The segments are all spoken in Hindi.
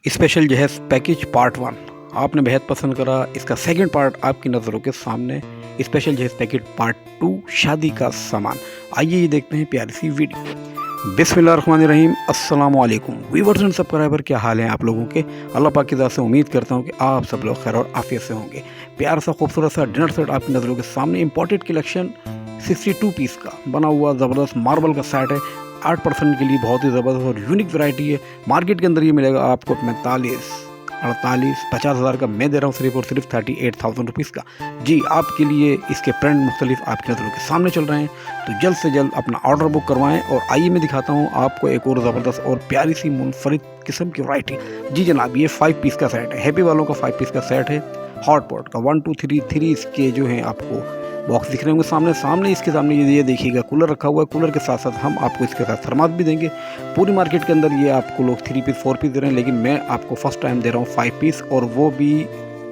स्पेशल जहेज पैकेज पार्ट 1 आपने बेहद पसंद करा। इसका सेकंड पार्ट आपकी नज़रों के सामने स्पेशल जहेज पैकेज पार्ट 2 शादी का सामान। आइए ये देखते हैं प्यारी सी वीडियो। बिस्मिल्लाहिर्रहमानिर्रहीम। अस्सलाम वालेकुम व्यूअर्स एंड सब्सक्राइबर, क्या हाल है आप लोगों के। अल्लाह पाक की ज़ात से उम्मीद करता हूँ कि आप सब लोग खैर और आफियत से होंगे। प्यार सा खूबसूरत सा डिनर सेट आपकी नज़रों के सामने। इम्पोर्टेड कलेक्शन 62 पीस का बना हुआ ज़बरदस्त मार्बल का सेट है। 8% के लिए बहुत ही ज़बरदस्त और यूनिक वैरायटी है। मार्केट के अंदर ये मिलेगा आपको 45, 48, 50 हज़ार का। मैं दे रहा हूँ सिर्फ और सिर्फ 38,000 रुपीज़ का। जी, आपके लिए इसके प्रिंट मुख्तलिफ आपकी नज़रों के सामने चल रहे हैं, तो जल्द से जल्द अपना ऑर्डर बुक करवाएं। और आइए मैं दिखाता हूँ आपको एक और ज़बरदस्त और प्यारी सी मुनफरिद किस्म की वैरायटी। जी जनाब, ये 5 पीस का सेट है। हैप्पी वालों का 5 पीस का सेट है। हॉट पॉट का 1 2 3 इसके जो हैं आपको बॉक्स दिख रहे होंगे सामने इसके सामने ये देखिएगा कूलर रखा हुआ है। कूलर के साथ साथ हम आपको इसके साथ थर्मास भी देंगे। पूरी मार्केट के अंदर ये आपको लोग 3 पीस 4 पीस दे रहे हैं, लेकिन मैं आपको फर्स्ट टाइम दे रहा हूँ 5 पीस, और वो भी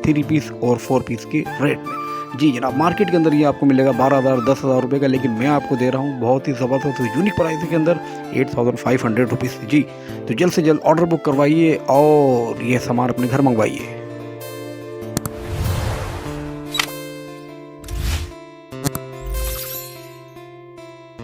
3 पीस और 4 पीस के रेट में। जी जनाब, मार्केट के अंदर ये आपको मिलेगा 12,000 10,000 रुपये का, लेकिन मैं आपको दे रहा हूँ बहुत ही ज़बरदस्त यूनिक प्राइस के अंदर 8,500 रुपीज़। जी, तो जल्द से जल्द ऑर्डर बुक करवाइए और ये सामान अपने घर मंगवाइए।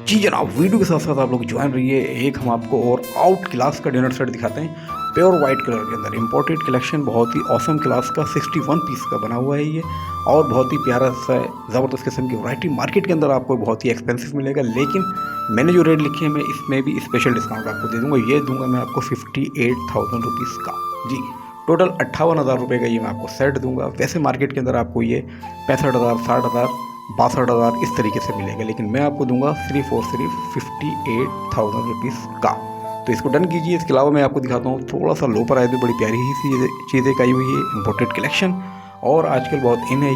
जी जनाब, वीडियो के साथ साथ आप लोग ज्वाइन रहिए। एक हम आपको और आउट क्लास का डिनर सेट दिखाते हैं प्योर वाइट कलर के अंदर। इंपोर्टेड कलेक्शन, बहुत ही ऑसम क्लास का 61 पीस का बना हुआ है ये, और बहुत ही प्यारा सा ज़बरदस्त किस्म की वैरायटी। मार्केट के अंदर आपको बहुत ही एक्सपेंसिव मिलेगा, लेकिन मैंने जो रेट लिखे हैं मैं इसमें भी स्पेशल डिस्काउंट आपको दे दूँगा। ये दूंगा मैं आपको 58,000 रुपीज़ का। जी, टोटल 58,000 रुपये का ये मैं आपको सेट दूंगा। वैसे मार्केट के अंदर आपको ये 65,000, 60,000, 62,000 इस तरीके से मिलेगा, लेकिन मैं आपको दूंगा सिर्फ और सिर्फ 58,000 रुपीज़ का। तो इसको डन कीजिए। इसके अलावा मैं आपको दिखाता हूँ थोड़ा सा लो प्राइस में बड़ी प्यारी ही सी चीज़ें आई हुई है, इम्पोर्टेड कलेक्शन, और आजकल बहुत इन है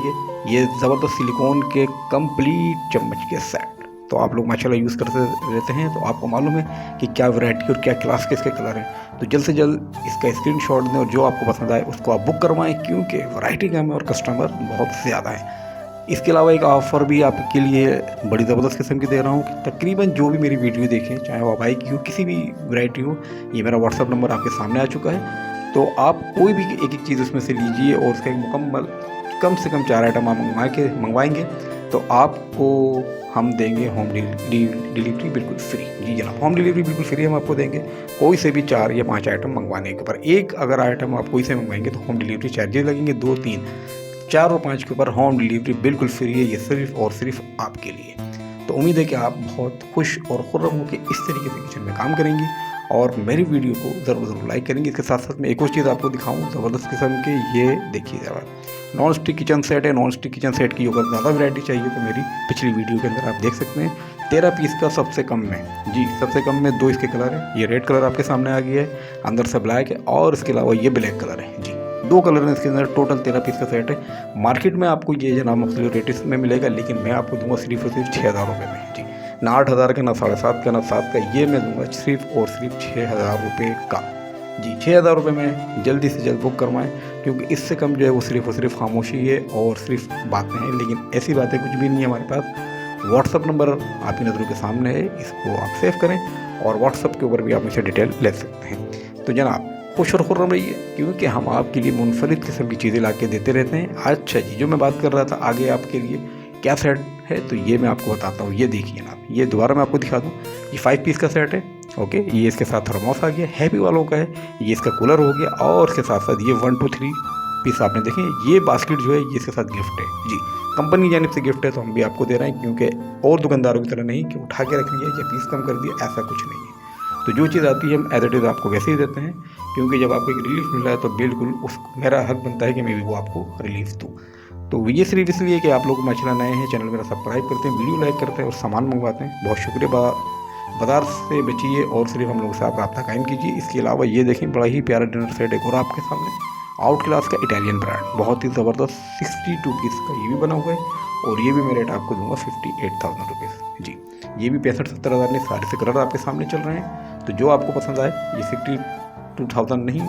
ये ज़बरदस्त सिलिकॉन के कंप्लीट चम्मच के सेट। तो आप लोग माशाल्लाह यूज़ करते रहते हैं, तो आपको मालूम है कि क्या वैरायटी और क्या क्लास के इसके कलर हैं। तो जल्द से जल्द इसका स्क्रीनशॉट दें और जो आपको पसंद आए उसको आप बुक करवाएं, क्योंकि वैरायटी कम है और कस्टमर बहुत ज़्यादा है। इसके अलावा एक ऑफ़र भी आपके लिए बड़ी ज़बरदस्त किस्म की दे रहा हूँ कि तकरीबन जो भी मेरी वीडियो देखें, चाहे वो बाइक की हो, किसी भी वैरायटी हो, ये मेरा व्हाट्सअप नंबर आपके सामने आ चुका है। तो आप कोई भी एक चीज़ उसमें से लीजिए और उसका एक मुकम्मल कम से कम 4 आइटम आप मंगवाएंगे तो आपको हम देंगे होम डिलीवरी बिल्कुल फ्री। जी जनाब, होम डिलीवरी बिल्कुल फ्री हम आपको देंगे। कोई से भी 4 या 5 आइटम मंगवाने के ऊपर, एक अगर आइटम आप कोई से मंगवाएंगे तो होम डिलीवरी चार्जेस लगेंगे। 2, 3, 4 और 5 के ऊपर होम डिलीवरी बिल्कुल फ्री है। ये सिर्फ और सिर्फ आपके लिए। तो उम्मीद है कि आप बहुत खुश और खुर्रम होकर इस तरीके से किचन में काम करेंगी और मेरी वीडियो को ज़रूर लाइक करेंगे। इसके साथ साथ मैं एक और चीज़ आपको दिखाऊं ज़बरदस्त किस्म के, ये देखिए ज़रा नॉन स्टिक किचन सेट है। नॉन स्टिक किचन सेट की अगर ज़्यादा वैरायटी चाहिए तो मेरी पिछली वीडियो के अंदर आप देख सकते हैं। 13 पीस का सबसे कम में। जी, सबसे कम में 2 इसके कलर है। ये रेड कलर आपके सामने आ गया है, अंदर से ब्लैक है, और इसके अलावा ये ब्लैक कलर है। जी, 2 कलर हैं इसके अंदर। टोटल 13 पीस का सेट है। मार्केट में आपको ये जनाब मुख्तलिफ रेट्स में मिलेगा, लेकिन मैं आपको दूंगा सिर्फ और सिर्फ 6,000 रुपये में। जी, ना 8,000 का, ना 7,500 का, ना 7 का, ये मैं दूंगा सिर्फ और सिर्फ 6,000 रुपये का। जी, 6,000 रुपये में जल्दी से जल्द बुक करवाएं, क्योंकि इससे कम जो है वो सिर्फ और सिर्फ खामोशी है और सिर्फ बातें हैं, लेकिन ऐसी बातें कुछ भी नहीं है हमारे पास। व्हाट्सअप नंबर आपकी नज़रों के सामने है, इसको आप सेव करें और व्हाट्सअप के ऊपर भी आप मुझसे डिटेल ले सकते हैं। तो जनाब, खुश और खुर्रम रहिए, क्योंकि हम आपके लिए मुनफरिद किस्म की चीज़ें ला के देते रहते हैं। अच्छा जी, जो मैं बात कर रहा था आगे आपके लिए क्या सेट है, तो ये मैं आपको बताता हूँ। ये देखिए ना, ये दोबारा मैं आपको दिखा दूँ। ये 5 पीस का सेट है। ओके, ये इसके साथ थर्मोस आ गया, हैप्पी वालों का है। ये इसका कूलर हो गया, और इसके साथ साथ ये 1 2 3 पीस आपने देखें। ये बास्केट जो है ये इसके साथ गिफ्ट है। जी, कंपनी की जानिब से गिफ्ट है, तो हम भी आपको दे रहे हैं, क्योंकि और दुकानदारों की तरह नहीं कि उठा के रख लिया या पीस कम कर दिया, ऐसा कुछ नहीं है। तो जो चीज़ आती है हम एज इट इज़ आपको वैसे ही देते हैं, क्योंकि जब आपको एक रिलीफ मिला है तो बिल्कुल उस मेरा हक बनता है कि मैं भी वो आपको रिलीफ दूँ। तो ये सिर्फ इसलिए कि आप लोग माशाल्लाह नए हैं, चैनल मेरा सब्सक्राइब करते हैं, वीडियो लाइक करते हैं और सामान मंगवाते हैं। बहुत शुक्रिया। बाजार से बचिए और सिर्फ हम लोगों से आप रब्ता कायम कीजिए। इसके अलावा ये देखें, बड़ा ही प्यारा डिनर सेट एक और आपके सामने, आउट क्लास का इटालियन ब्रांड, बहुत ही ज़बरदस्त 62 पीस का ये भी बना हुआ है, और ये भी मैं रेट आपको दूंगा 58,000 रुपीज़। जी, ये भी 65-70 हज़ार में सारे से कलर आपके सामने चल रहे हैं। तो जो आपको पसंद आए, ये 62,000 नहीं,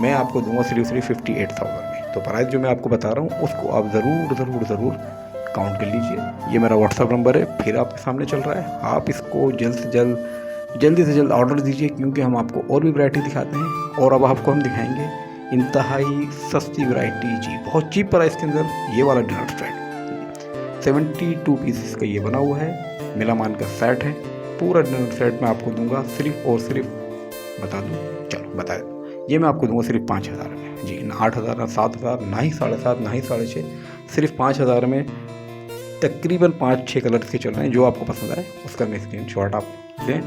मैं आपको दूंगा सिर्फ 58,000 में। तो प्राइस जो मैं आपको बता रहा हूँ उसको आप ज़रूर काउंट कर लीजिए। ये मेरा व्हाट्सअप नंबर है, फिर आपके सामने चल रहा है। आप इसको जल्द से जल्द जल्दी से जल्द ऑर्डर दीजिए, क्योंकि हम आपको और भी वैरायटी दिखाते हैं। और अब आपको हम दिखाएंगे इंतहाई सस्ती वैरायटी जी, बहुत चीप प्राइस के अंदर ये वाला डिनर सेट 72 पीसेस का ये बना हुआ है, मिलामान का सेट है। पूरा डिनर सेट मैं आपको दूंगा सिर्फ और सिर्फ, बता दूँ, चलो बता दूँ, ये मैं आपको दूंगा सिर्फ 5,000 में जी, ना 8,000 ना 7,000 ना ही 7,500 ना ही 6,500, सिर्फ 5,000 में। तकरीबन 5-6 कलर के चल रहे हैं, जो आपको पसंद आए उसका मैं स्क्रीनशॉट आप लें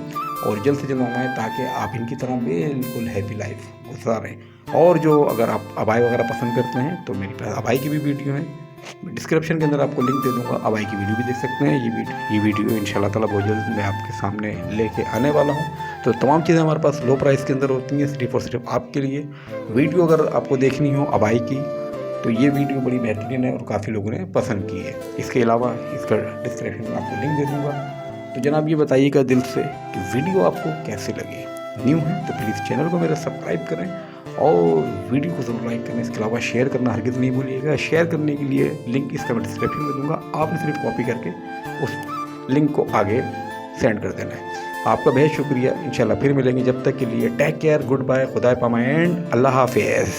और जल्द से जल्द मंगाएं, ताकि आप इनकी तरह बिल्कुल हैप्पी लाइफ गुजारें। और जो अगर आप अबाई वगैरह पसंद करते हैं तो मेरे पास अबाई की भी वीडियो है, मैं डिस्क्रिप्शन के अंदर आपको लिंक दे दूंगा, अबाई की वीडियो भी देख सकते हैं। ये वीडियो इंशाल्लाह ताला बहुत जल्द मैं आपके सामने लेके आने वाला हूँ। तो तमाम चीज़ें हमारे पास लो प्राइस के अंदर होती हैं, सिर्फ और सिर्फ आपके लिए। वीडियो अगर आपको देखनी हो अबाई की तो ये वीडियो बड़ी बेहतरीन है और काफ़ी लोगों ने पसंद की है। इसके अलावा इसका डिस्क्रिप्शन में आपको लिंक दे दूँगा। तो जनाब ये बताइएगा दिल से कि वीडियो आपको कैसे लगी। न्यू है तो प्लीज़ चैनल को मेरा सब्सक्राइब करें और वीडियो को ज़रूर लाइक करें। इसके अलावा शेयर करना हरगिज़ नहीं भूलिएगा। शेयर करने के लिए लिंक इसका मैं डिस्क्रिप्शन में दूंगा, आपने सिर्फ कॉपी करके उस लिंक को आगे सेंड कर देना है। आपका बेहद शुक्रिया। इंशाल्लाह फिर मिलेंगे, जब तक के लिए टेक केयर, गुड बाय, खुदा पामा एंड अल्लाह हाफिज़।